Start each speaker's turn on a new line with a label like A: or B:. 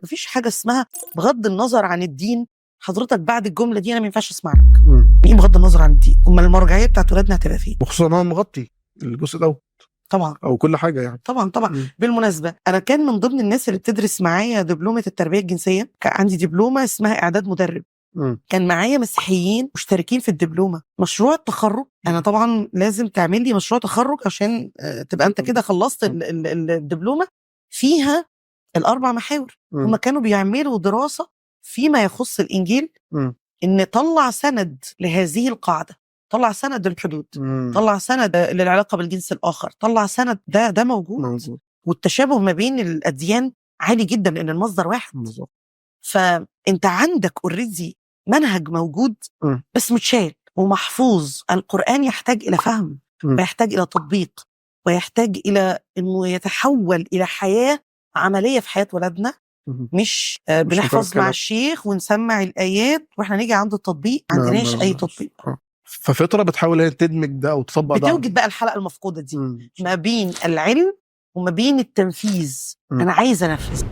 A: مفيش حاجة اسمها بغض النظر عن الدين. حضرتك بعد الجملة دي أنا ما ينفعش أسمعك. إيه بغض النظر عن الدين؟ أمال المرجعية بتاعت ولادنا هتبقى فين؟
B: وخصوصا ان هو مغطي الجزء ده
A: طبعا
B: او كل حاجه يعني.
A: طبعا. بالمناسبة أنا كان من ضمن الناس اللي بتدرس معايا دبلومة التربية الجنسية، كان عندي دبلومة اسمها إعداد مدرب. كان معايا مسيحيين مشتركين في الدبلومة. مشروع التخرج أنا طبعا لازم تعمل لي مشروع تخرج عشان تبقى أنت كده خلصت الدبلومة. فيها الأربع محاور. هم كانوا بيعملوا دراسة فيما يخص الإنجيل، إن طلع سند لهذه القاعدة، طلع سند للحدود، طلع سند للعلاقة بالجنس الآخر، طلع سند ده موجود. والتشابه ما بين الأديان عالي جدا لأن المصدر واحد. فأنت عندك اوريدي منهج موجود بس متشال ومحفوظ. القرآن يحتاج إلى فهم ويحتاج إلى تطبيق ويحتاج إلى إنه يتحول إلى حياة عملية في حياة ولادنا، مش بنحفظ مع الشيخ ونسمع الآيات وإحنا نيجي عند التطبيق ما عندناش أي تطبيق.
B: ففترة بتحاول هي تدمج ده أو تطبق ده،
A: بتوجد بقى الحلقة المفقودة دي ما بين العلم وما بين التنفيذ. أنا عايزة أنفذ.